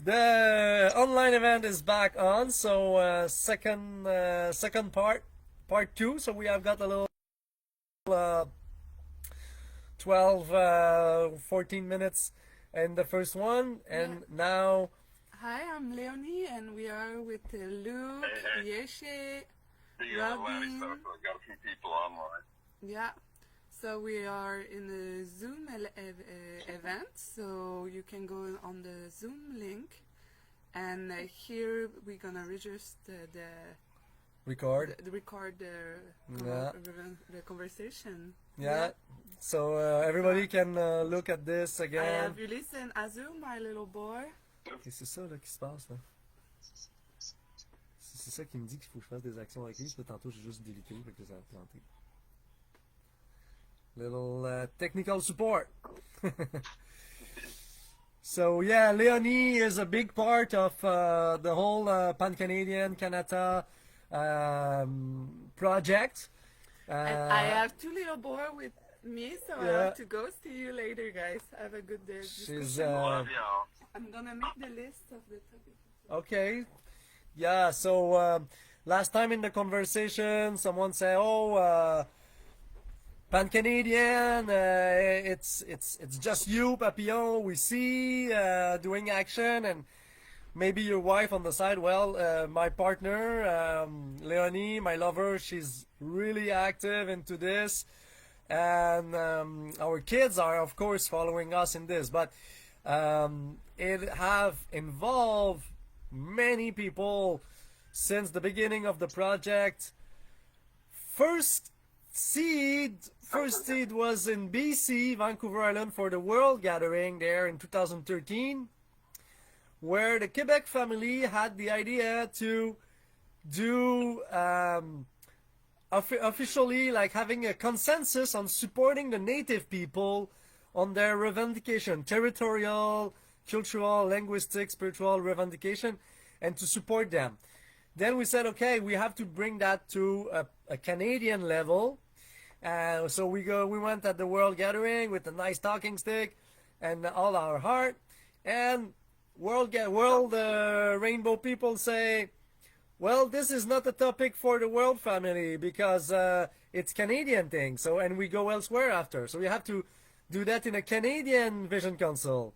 The online event is back on, so second part two. So we have got a little uh, 12, 14 minutes in the first one, and now Hi, I'm Léonie, and we are with Luke, Hey, Yeshe, the Atlantic stuff. Robin. I've got a few people online. Yeah, so we are in the Zoom event, so you can go on the Zoom link, and here we're gonna register record. record Yeah. the conversation. Yeah. So everybody can look at this I again. have you listen, Azu, my little boy. Et c'est ça là qui se passe là. C'est ça qui me dit qu'il faut que je fasse des actions avec lui. Parce que tantôt j'ai juste délité, fait que ça a planté. Little technical support. So yeah, Léonie is a big part of the whole Pan-Canadian Kanata project. And I have two little boys with me, so I Yeah. have to go. See you later, guys. Have a good day. She's Love y'all. I'm gonna make the list of the topics. okay. Yeah, so last time in the conversation, someone said, "Oh, Pan-Canadian, it's just you, Papillon. We see doing action, and maybe your wife on the side." Well, my partner, Léonie, my lover, she's really active into this, and our kids are, of course, following us in this, but it have involved many people since the beginning of the project. First seed was in BC, Vancouver Island, for the World Gathering there in 2013, where the Quebec family had the idea to do officially, like, having a consensus on supporting the native people on their revendication, territorial, cultural, linguistic, spiritual revendication, and to support them. Then we said, okay, we have to bring that to a Canadian level. So we went at the World Gathering with a nice talking stick and all our heart, and world rainbow people say, well, this is not a topic for the world family because it's Canadian thing. So, and we go elsewhere after. So we have to do that in a Canadian Vision Council.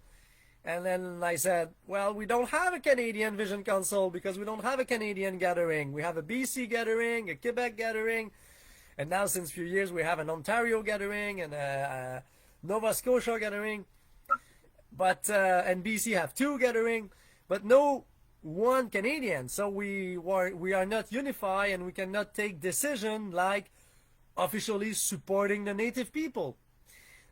And then I said, well, we don't have a Canadian Vision Council because we don't have a Canadian gathering. We have a BC gathering, a Quebec gathering, and now since a few years we have an Ontario gathering and a Nova Scotia gathering. But and BC have two gathering, but no one Canadian. So we are not unified, and we cannot take decision like officially supporting the native people.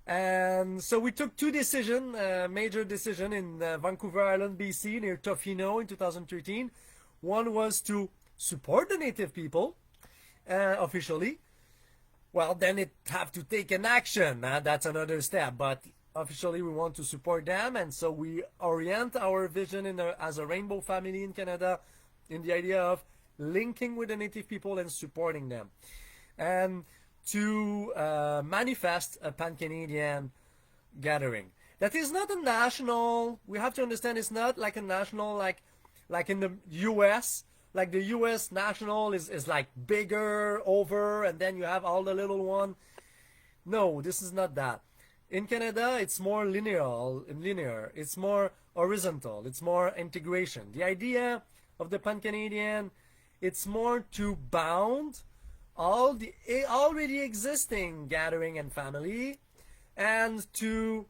And so we took two decisions, major decision in Vancouver Island, BC, near Tofino in 2013. One was to support the native people officially. Well, then it have to take an action. That's another step. But officially, we want to support them, and so we orient our vision as a rainbow family in Canada in the idea of linking with the native people and supporting them. And to manifest a Pan-Canadian gathering. That is not a national, we have to understand it's not like a national, like in the US, like the US national is like bigger over, and then you have all the little one. No, this is not that. In Canada, it's more linear, it's more horizontal, it's more integration. The idea of the Pan-Canadian, it's more to bound all the already existing gathering and family, and to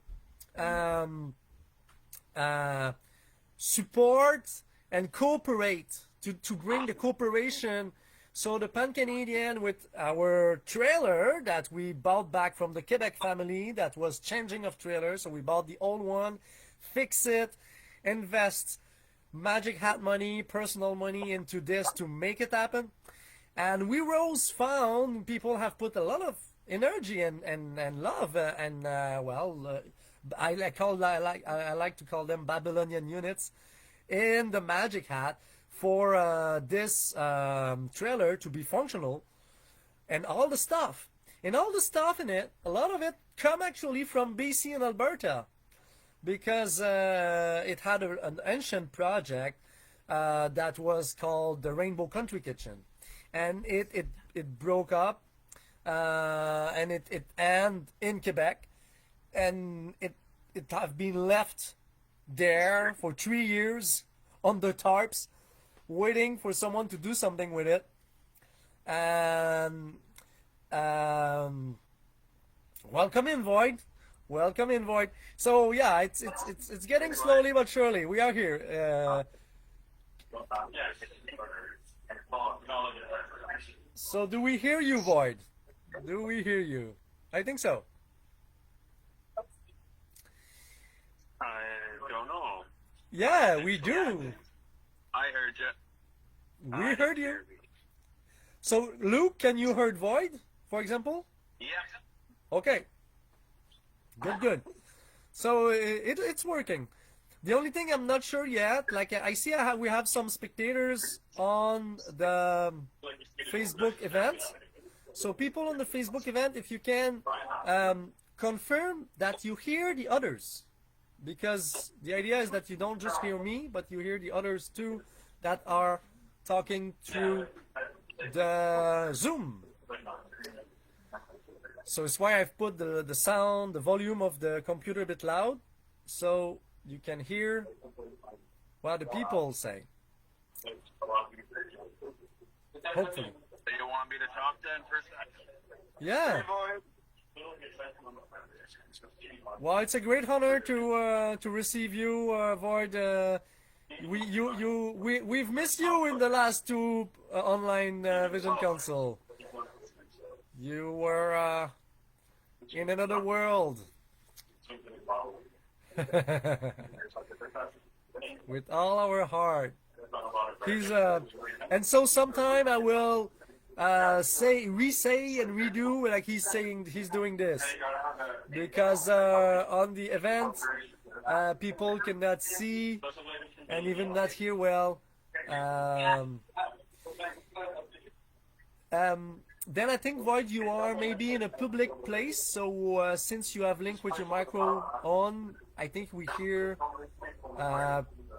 support and cooperate, to bring the cooperation. So the Pan-Canadian, with our trailer that we bought back from the Quebec family that was changing of trailer, so we bought the old one, fix it, invest magic hat money, personal money into this to make it happen. And we rose found people have put a lot of energy and love I like to call them Babylonian units in the magic hat for this trailer to be functional, and all the stuff in it, a lot of it come actually from BC and Alberta. because it had an ancient project that was called the Rainbow Country Kitchen, and it broke up, and it ended in Quebec, and it have been left there for 3 years on the tarps, waiting for someone to do something with it. And welcome in, Void. Welcome in, Void. So yeah, it's getting slowly but surely. We are here. So do we hear you, Void? Do we hear you? I think so. I don't know. Yeah, we do. I heard you. We heard you. So Luke, can you heard Void, for example? Yeah. Okay. Good. So it's working. The only thing I'm not sure yet, like I see we have some spectators on the Facebook event. So people on the Facebook event, if you can confirm that you hear the others, because the idea is that you don't just hear me, but you hear the others too that are talking through the Zoom. So it's why I've put the sound, the volume of the computer a bit loud, so you can hear what the people say. Hopefully. Do you want me to talk then for a second? Yeah. Well, it's a great honor to receive you, Void. We've missed you in the last two online Vision Council. You were in another world. With all our heart. He's and so sometime I will re-say and redo like he's doing this, because on the event people cannot see and even not hear well. Then I think, Void, you are maybe in a public place, so since you have linked with your micro on, I think we hear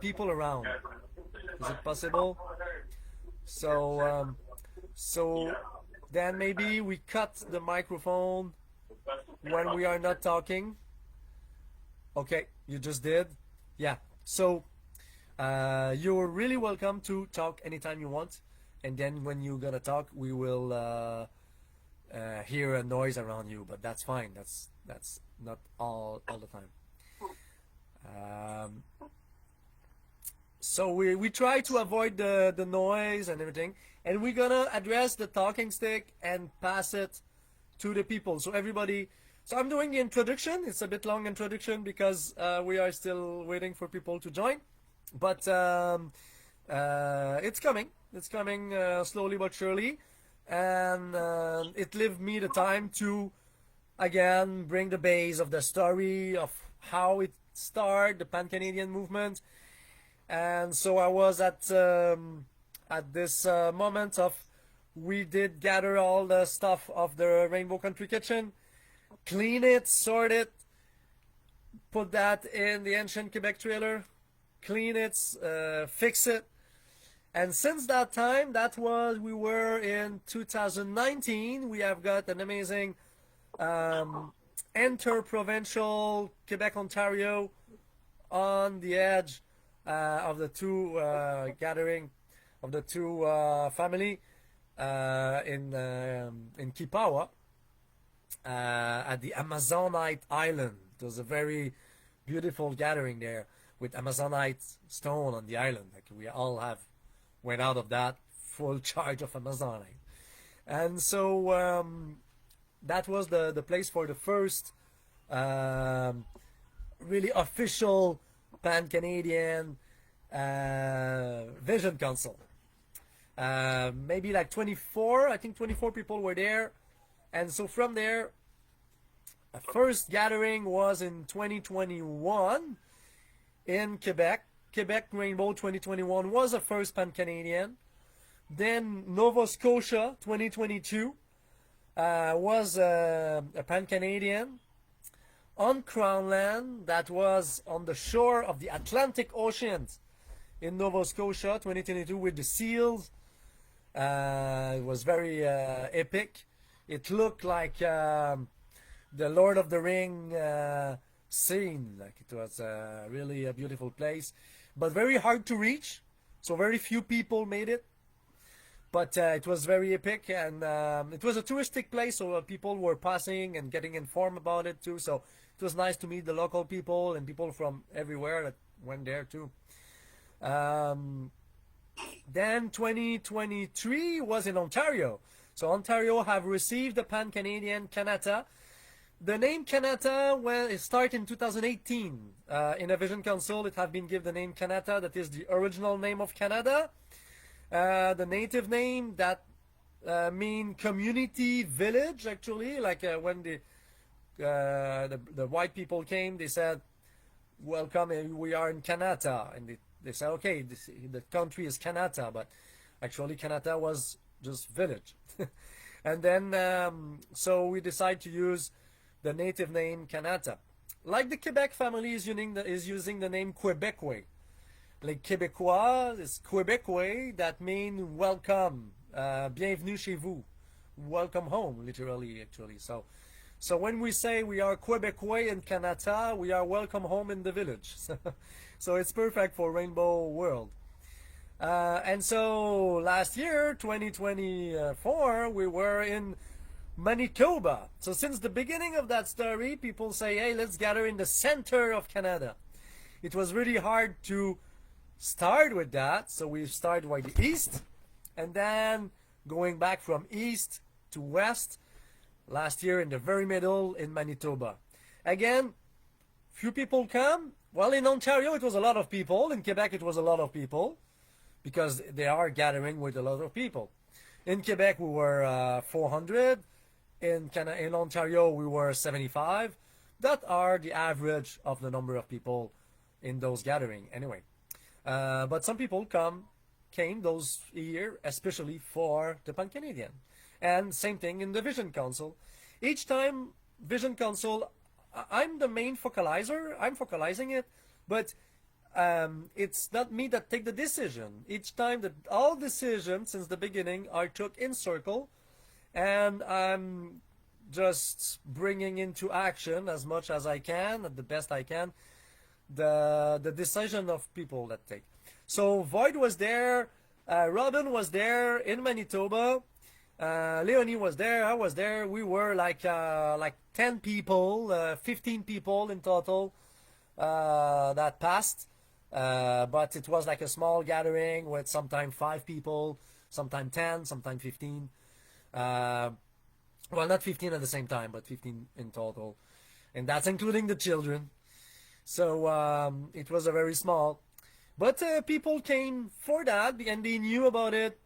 people around. Is it possible? So then maybe we cut the microphone when we are not talking. Okay, you just did. Yeah. So you're really welcome to talk anytime you want. And then when you're gonna talk, we will hear a noise around you, but that's fine. That's not all the time. So we try to avoid the noise and everything, and we're gonna address the talking stick and pass it to the people. So everybody. So I'm doing the introduction. It's a bit long introduction because we are still waiting for people to join, but it's coming. It's coming slowly but surely, and it leaves me the time to again bring the base of the story of how it started, the Pan-Canadian movement. And so I was at this moment of we did gather all the stuff of the Rainbow Country Kitchen, clean it, sort it, put that in the ancient Quebec trailer, clean it, fix it. And since that time, we were in 2019, we have got an amazing inter-provincial Quebec-Ontario on the edge of the two gathering of the two family in Kipawa at the Amazonite Island. It was a very beautiful gathering there with Amazonite stone on the island. Like we all went out of that full charge of Amazonite, and so that was the place for the first really official Pan-Canadian Vision Council. Maybe like 24, I think 24 people were there. And so from there, a first gathering was in 2021 in Quebec. Quebec Rainbow 2021 was the first Pan-Canadian. Then Nova Scotia 2022 was a Pan-Canadian. on Crown land that was on the shore of the Atlantic Ocean in Nova Scotia 2022 with the seals. It was very epic. It looked like the Lord of the Ring scene. Like it was really a beautiful place, but very hard to reach. So very few people made it. But it was very epic, and it was a touristic place, so people were passing and getting informed about it too. So it was nice to meet the local people and people from everywhere that went there too. Then 2023 was in Ontario. So Ontario have received the Pan-Canadian Kanata. The name Kanata, well, it started in 2018. In a Vision Council, it have been given the name Kanata, that is the original name of Canada. The native name that mean community village, actually, like when the white people came, they said, welcome, we are in Kanata, and they said, okay, the country is Kanata, but actually Kanata was just village. And then so we decided to use the native name Kanata. Like the Quebec family is using the name Québécois. Les Québécois is Québécois, that mean welcome, bienvenue chez vous, welcome home, literally, actually. So when we say we are Québécois in Kanata, we are welcome home in the village. So it's perfect for Rainbow World. And so last year, 2024, we were in Manitoba. So since the beginning of that story, people say, hey, let's gather in the center of Canada. It was really hard to start with that, so we started by the east, and then going back from east to west, last year in the very middle in Manitoba. Again, few people come. Well, in Ontario it was a lot of people, in Quebec it was a lot of people, because they are gathering with a lot of people. In Quebec we were 400, in Ontario we were 75. That are the average of the number of people in those gatherings anyway. But some people came those year, especially for the Pancanadian. And same thing in the Vision Council. Each time Vision Council, I'm the main focalizer, I'm focalizing it, but it's not me that take the decision. Each time all decisions since the beginning are took in circle, and I'm just bringing into action as much as I can, at the best I can, the decision of people that take. So Void was there, Robin was there in Manitoba, Léonie was there, I was there. We were like 10 people, 15 people in total that passed, but it was like a small gathering with sometimes 5 people, sometimes 10, sometimes 15. Well, not 15 at the same time, but 15 in total, and that's including the children. So it was a very small, but people came for that, and they knew about it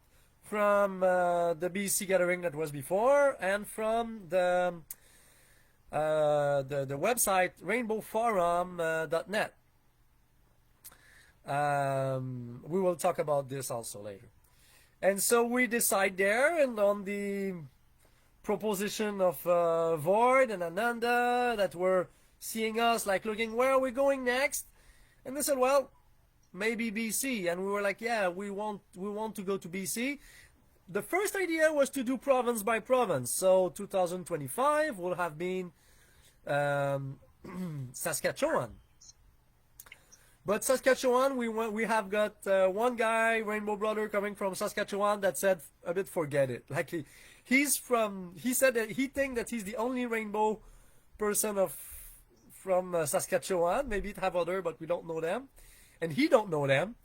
from the BC gathering that was before, and from the website rainbowforum.net. We will talk about this also later. And so we decide there, and on the proposition of Void and Ananda, that were seeing us, like looking, where are we going next? And they said, well, maybe BC. And we were like, yeah, we want to go to BC. The first idea was to do province by province. So 2025 will have been Saskatchewan. But Saskatchewan, we have got one guy, Rainbow Brother, coming from Saskatchewan, that said a bit forget it. Like he said that he think that he's the only rainbow person from Saskatchewan. Maybe it have other, but we don't know them, and he don't know them.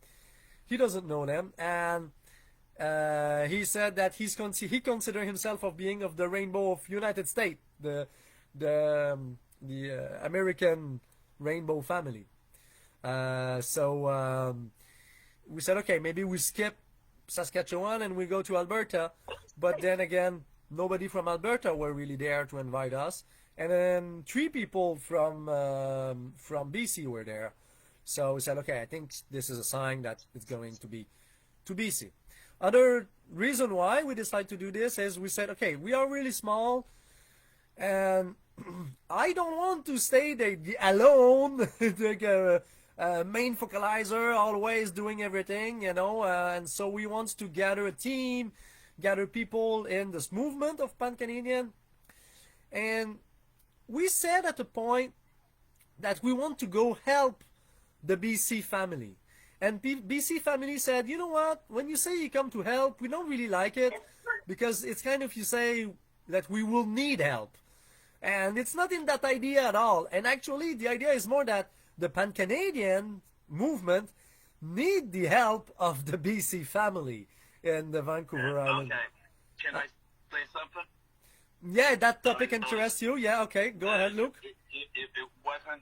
He doesn't know them, and he said that he consider himself of being of the rainbow of United States, the American rainbow family. So we said, okay, maybe we skip Saskatchewan and we go to Alberta. But then again, nobody from Alberta were really there to invite us. And then 3 people from BC were there. So we said, okay, I think this is a sign that it's going to be to BC. Other reason why we decided to do this is we said, okay, we are really small, and I don't want to stay the alone, like main focalizer, always doing everything, you know. And so we want to gather a team, gather people in this movement of Pancanadian. And we said at a point that we want to go help the BC family. And BC family said, you know what, when you say you come to help, we don't really like it, because it's kind of, you say that we will need help. And it's not in that idea at all. And actually, the idea is more that the Pancanadian movement need the help of the BC family in the Vancouver Island. Okay. Can I say something? Yeah, that topic interests you. Yeah, okay. Go ahead, Luke. It wasn't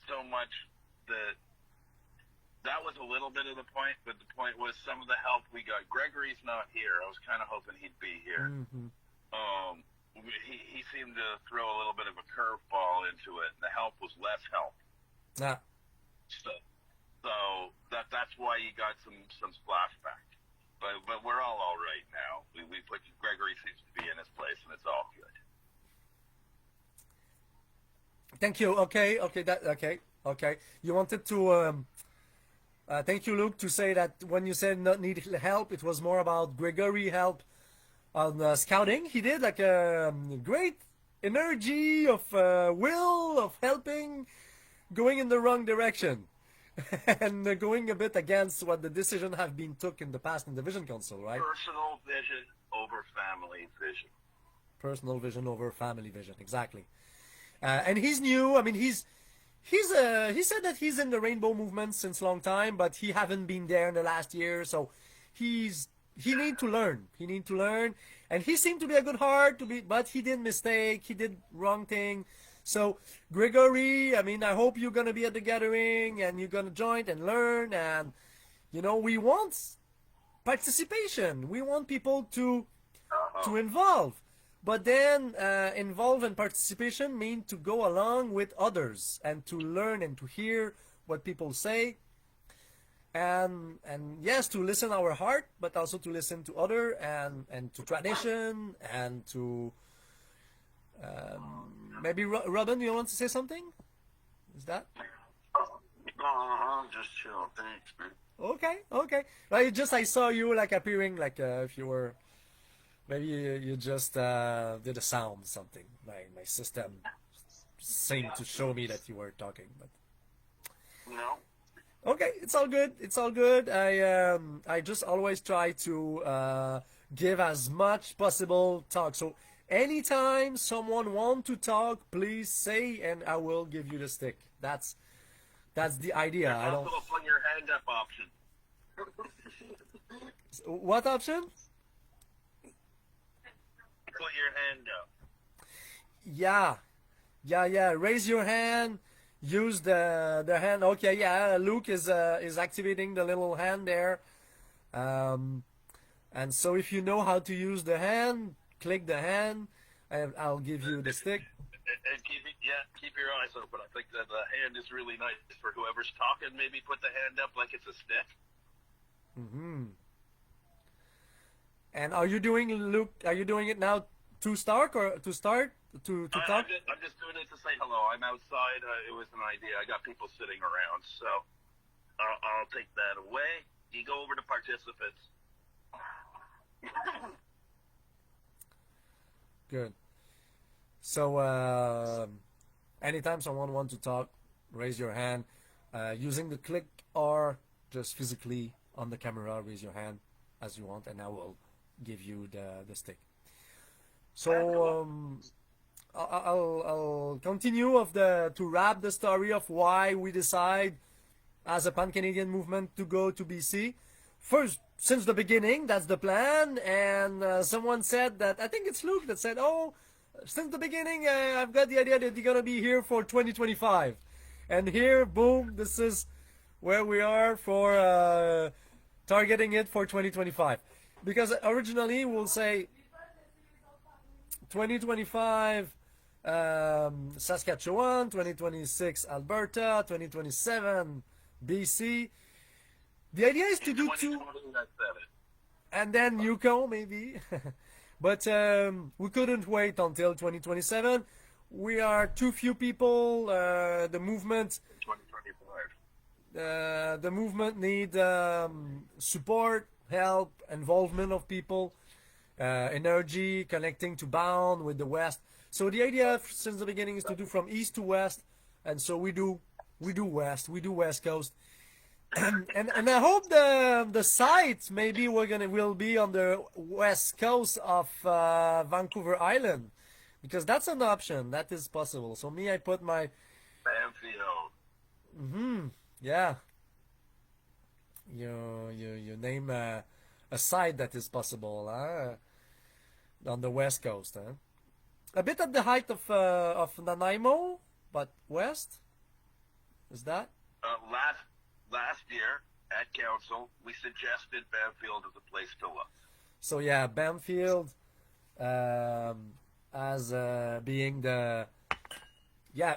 so much that was a little bit of the point, but the point was some of the help we got. Gregory's not here. I was kind of hoping he'd be here. Mm-hmm. He seemed to throw a little bit of a curveball into it, and the help was less help. Ah. So that's why you got some splashback. But we're all right now. We put Gregory seems to be in his place, and it's all good. Thank you. Okay. You wanted to thank you, Luke, to say that when you said not need help, it was more about Gregory help on scouting. He did like a great energy of will of helping, going in the wrong direction. And going a bit against what the decision have been took in the past in the Vision Council, right? Personal vision over family vision. Personal vision over family vision, exactly. And he's new. I mean, he said that he's in the Rainbow movement since long time, but he haven't been there in the last year, so he need to learn. He need to learn, and he seemed to be a good heart but he did mistake. He did wrong thing. So, Gregory, I mean, I hope you're going to be at the gathering and you're going to join and learn. And, you know, we want participation. We want people to involve. But then involve and participation mean to go along with others and to learn and to hear what people say. And yes, to listen our heart, but also to listen to other and to tradition and to... maybe Robin, you want to say something? Is that? Just chill. Thanks, man. Okay. I saw you like appearing like if you were, maybe you just did a sound something. My system seemed to show me that you were talking, but. No. Okay, it's all good. I just always try to give as much possible talk. So anytime someone want to talk, please say, and I will give you the stick. That's the idea. I don't. Also, put your hand up option. What option? Put your hand up. Yeah. Raise your hand. Use the hand. Okay, yeah. Luke is activating the little hand there. And so if you know how to use the hand, click the hand, and I'll give you the stick. And keep your eyes open. I think that the hand is really nice for whoever's talking. Maybe put the hand up like it's a stick. Mm-hmm. And are you doing, Luke? Are you doing it now to start or to talk? I'm just doing it to say hello. I'm outside. It was an idea. I got people sitting around, so I'll take that away. You go over to participants. Good. So anytime someone wants to talk, raise your hand. Using the click or just physically on the camera, raise your hand as you want, and I will give you the stick. So I'll continue to wrap the story of why we decide as a Pan-Canadian movement to go to BC. First, since the beginning, that's the plan, and someone said that, I think it's Luke that said, oh, since the beginning, I've got the idea that you're gonna be here for 2025. And here, boom, this is where we are for targeting it for 2025. Because originally we'll say 2025 Saskatchewan, 2026 Alberta, 2027 BC. The idea is to do two, and then Yukon maybe. But we couldn't wait until 2027. we are too few people. The movement 2025. the movement need support, help, involvement of people, energy, connecting to bound with the West. So the idea since the beginning is to do from east to west, and so we do West Coast, and I hope the site maybe will be on the west coast of Vancouver Island, because that's an option that is possible. So me, I put my Banfield. yeah. You name a site that is possible, huh? On the west coast, huh? A bit at the height of Nanaimo, but west. Is that? Last year at council, we suggested Banfield as a place to look. So yeah, Banfield, as being the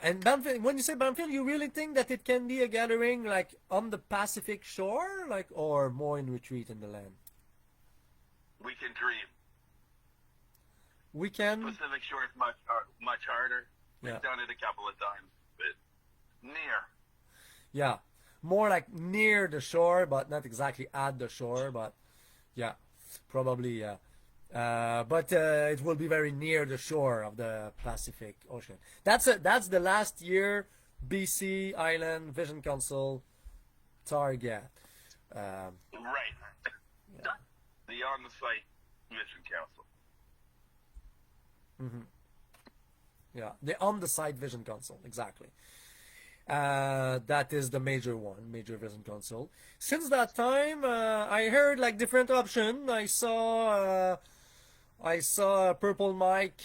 and Banfield. When you say Banfield, you really think that it can be a gathering like on the Pacific shore, like, or more in retreat in the land? We can dream. We can. Pacific Shore is much harder. Yeah. We've done it a couple of times, but near. Yeah, more like near the shore, but not exactly at the shore. But yeah, probably yeah. But it will be very near the shore of the Pacific Ocean. That's the last year BC Island Vision Council target. Right. The on-the-site Mission Council. Yeah, the on-the-site Vision Council, exactly. That is the major one, major Vision Council. Since that time, I heard like different option. I saw Purple Mike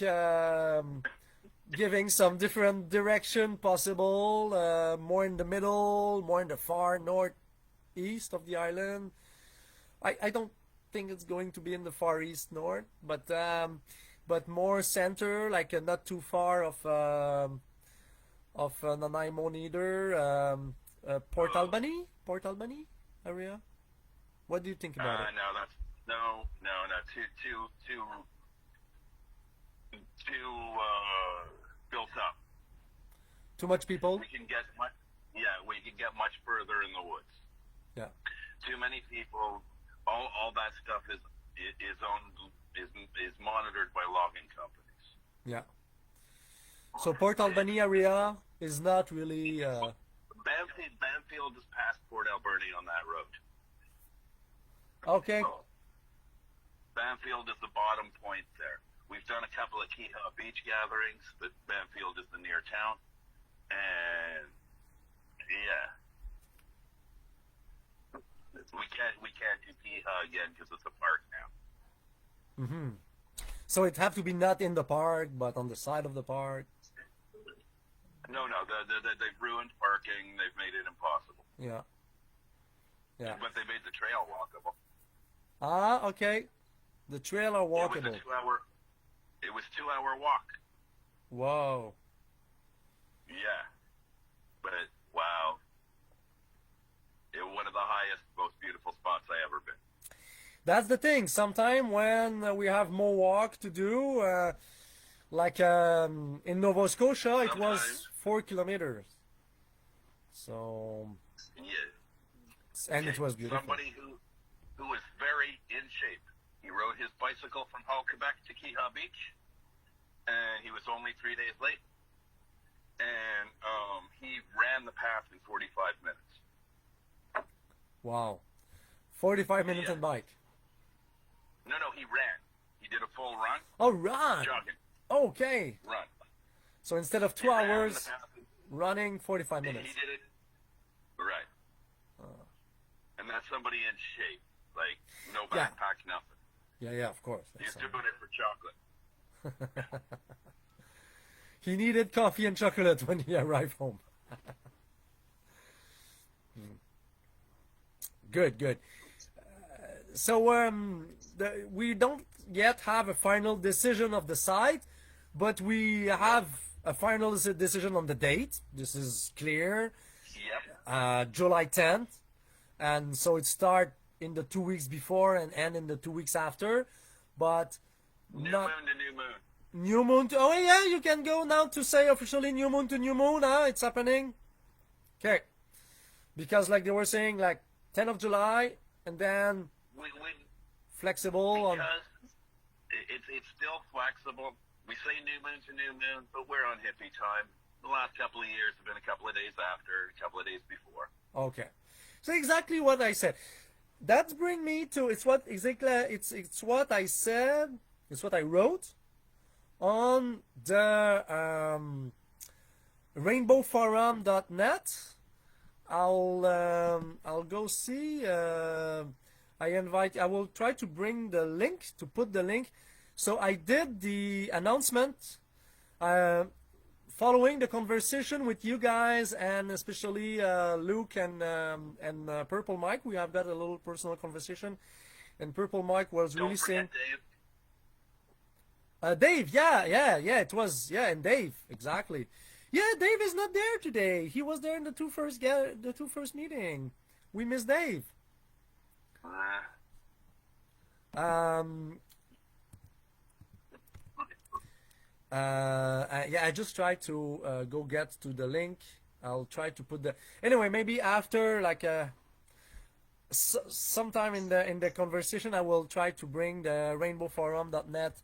giving some different direction possible, more in the middle, more in the far northeast of the island. I don't think it's going to be in the far east north, but more center, like not too far of Nanaimo neither. Port Albany area. What do you think about it? No, that's no. Too built up. Too much people. We can get much further in the woods. Yeah. Too many people. All that stuff is monitored by logging companies. Yeah. So Port Albany area is not really. Banfield is past Port Alberni on that road. Okay. Banfield is the bottom point there. We've done a couple of Keehaw Beach gatherings, but Banfield is the near town, and yeah, we can't do Keehaw again because it's a park now. So it have to be not in the park, but on the side of the park. No, they've ruined parking. They've made it impossible. Yeah. Yeah. But they made the trail walkable. Ah, okay. The trail are walkable. It was 2-hour walk. Whoa. Yeah. But wow. It was one of the highest, most beautiful spots I ever been. That's the thing. Sometime when we have more walk to do, like in Nova Scotia, it was 4 kilometers. So. Yeah. And it was beautiful. Somebody who was very in shape. He rode his bicycle from Hull, Quebec to Keehaw Beach, and he was only 3 days late. And he ran the path in 45 minutes. Wow. 45 minutes on bike. No, he ran. He did a full run. Oh, run. Jogging. Okay. Run. So instead of 2 hours, running 45 minutes. He did it. Right. And that's somebody in shape. Like, no backpack, nothing. Yeah, of course. He's doing it for chocolate. He needed coffee and chocolate when he arrived home. Good. So we don't yet have a final decision of the site, but we have a final decision on the date. This is clear. Yep. July 10th. And so it starts in the 2 weeks before and end in the 2 weeks after. But new moon to new moon. New moon to, oh yeah, you can go now to say officially new moon to new moon, huh? It's happening. Okay. Because like they were saying, like 10th of July, and then we flexible on. because it's still flexible. We say new moon to new moon, but we're on hippie time. The last couple of years have been a couple of days after, a couple of days before. Okay. So exactly what I said. That brings me to it's what exactly it's what I said. It's what I wrote on the rainbowforum.net. I'll go see. I will try to bring the link, to put the link. So I did the announcement following the conversation with you guys, and especially Luke and Purple Mike. We have got a little personal conversation, and Purple Mike was really saying. Dave, yeah, it was, and Dave, exactly. Yeah, Dave is not there today. He was there in the two first meeting. We miss Dave. Yeah, I just tried to go get to the link. I'll try to put the anyway. Maybe after like sometime in the conversation, I will try to bring the rainbowforum.net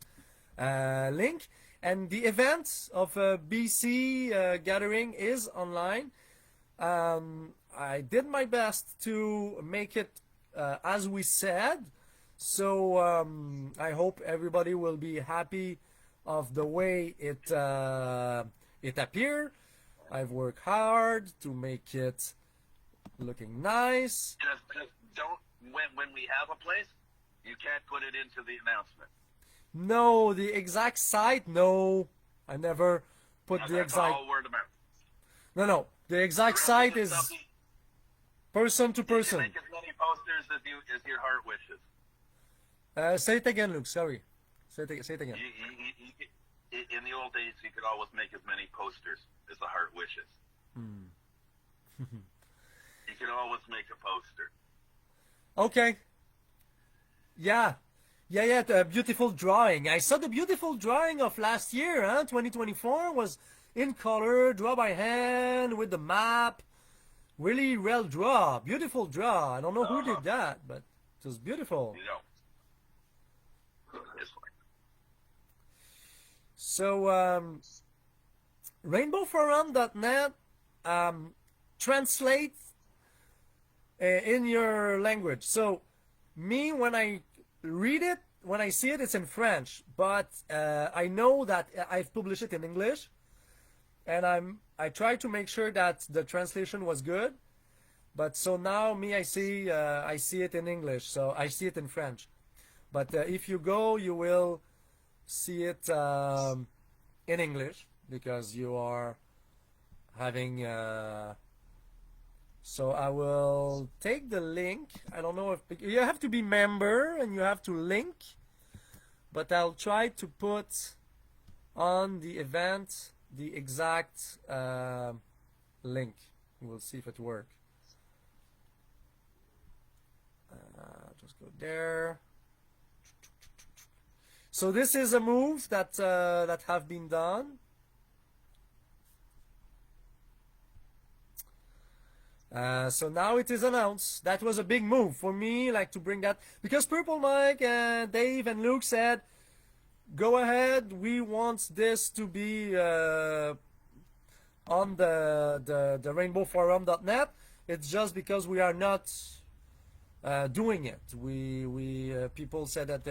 link. And the event of BC gathering is online. I did my best to make it as we said. So I hope everybody will be happy of the way it appeared. I've worked hard to make it looking nice. Just don't, when we have a place, you can't put it into the announcement. No, the exact site, no. I never put the exact. All word of mouth. No. The exact site is person to person. You can make as many posters as your heart wishes. Say it again, Luke. Sorry. Say it again. In the old days, you could always make as many posters as the heart wishes. You could always make a poster. Okay. Yeah. The beautiful drawing. I saw the beautiful drawing of last year, 2024 was in color, draw by hand with the map. Really well draw. Beautiful draw. I don't know who did that, but it was beautiful. You know. So, rainbowforum.net translate in your language. So, me, when I read it, when I see it, it's in French. But I know that I've published it in English, and I try to make sure that the translation was good. But so now me, I see it in English. So I see it in French. But if you go, you will see it in English because you are having. So I will take the link. I don't know if you have to be member and you have to link, but I'll try to put on the event the exact link. We'll see if it works. Just go there. So this is a move that that have been done. So now it is announced. That was a big move for me, like to bring that, because Purple Mike and Dave and Luke said, go ahead, we want this to be on the rainbowforum.net. It's just because we are not doing it. We people said that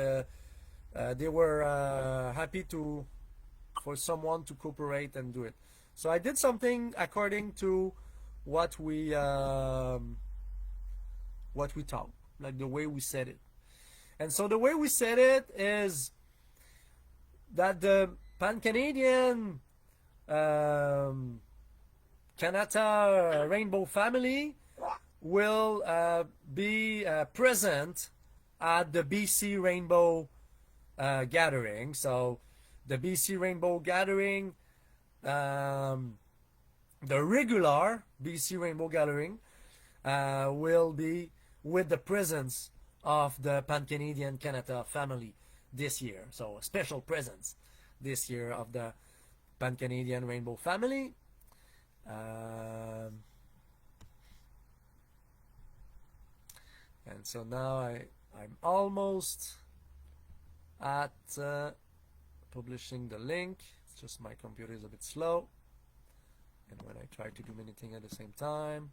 they were happy for someone to cooperate and do it. So I did something according to what we thought, like the way we said it. And so the way we said it is that the Pancanadian Kanata rainbow family will be present at the BC Rainbow Gathering. So the BC Rainbow Gathering, the regular BC Rainbow Gathering will be with the presence of the Pan-Canadian Kanata family this year. So a special presence this year of the Pancanadian rainbow family. And so now I'm almost at publishing the link. It's just my computer is a bit slow, and when I try to do many things at the same time,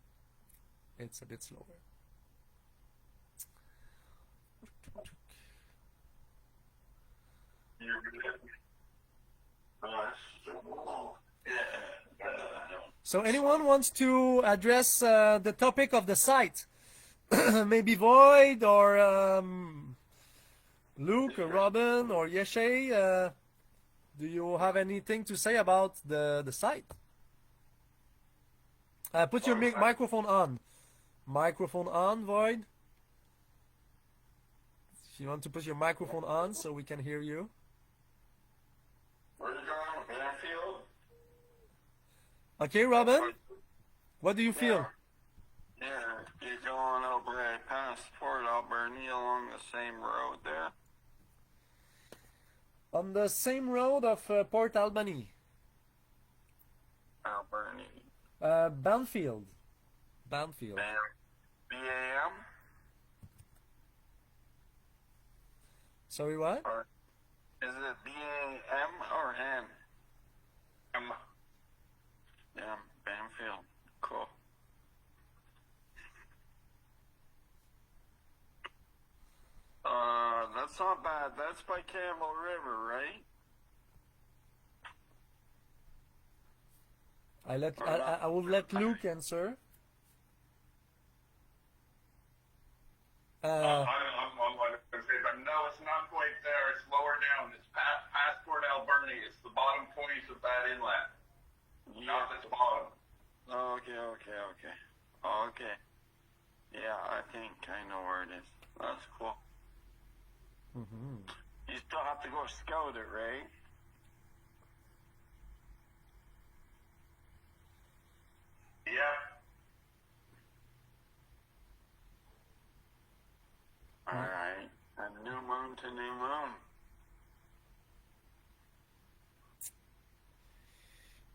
it's a bit slower. So anyone wants to address the topic of the site? Maybe Void or Luke or Robin or Yeshe, do you have anything to say about the site? Put your microphone on. Microphone on, Void. If you want to put your microphone on so we can hear you. Where are you going? Banfield? Okay, Robin, what do you feel? Yeah, you're going over past Port Alberni along the same road there. On the same road of Port Alberni. Alberni. Banfield. Banfield. BAM? Sorry, what? Or is it BAM or N? M. Yeah, Banfield. Cool. That's not bad. That's by Campbell River, right? I will let Luke answer. I'm going to say, but no, it's not quite there. It's lower down. It's past Port Alberni. It's the bottom point of that inlet. Yeah. Not this bottom. Okay. Okay. Yeah, I think I know where it is. That's cool. Mm-hmm. You still have to go scout it, right? Yeah. Alright. And new moon to new moon.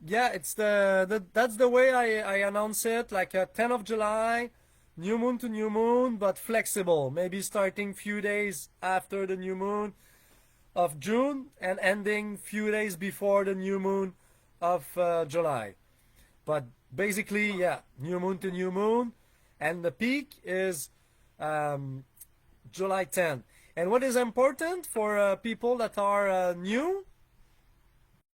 Yeah, it's that's the way I announce it, like 10th of July, new moon to new moon, but flexible. Maybe starting few days after the new moon of June and ending few days before the new moon of July. But basically, yeah, new moon to new moon, and the peak is July 10th. And what is important for people that are new